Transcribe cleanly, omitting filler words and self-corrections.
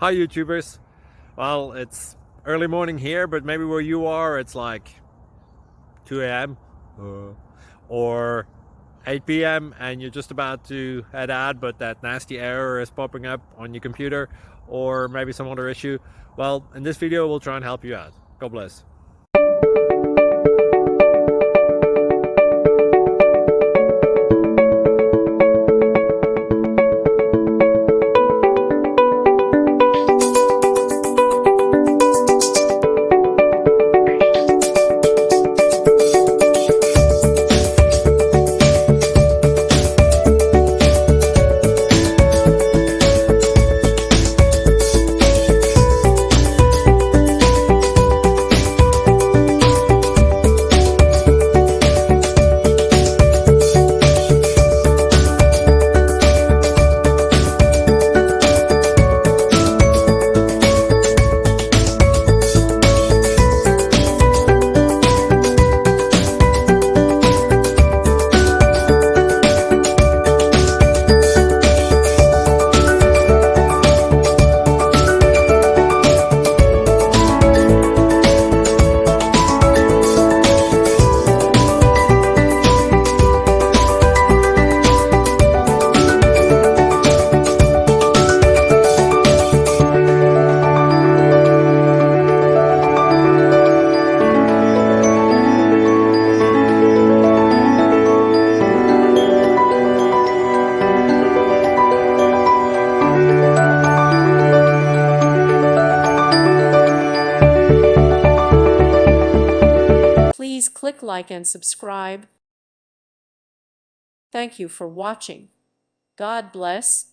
Hi YouTubers. Well, it's early morning here, but maybe where you are it's like 2 a.m. or 8 p.m. and you're just about to head out, but that nasty error is popping up on your computer, or maybe some other issue. Well, in this video we'll try and help you out. God bless. Please click like and subscribe. Thank you for watching. God bless.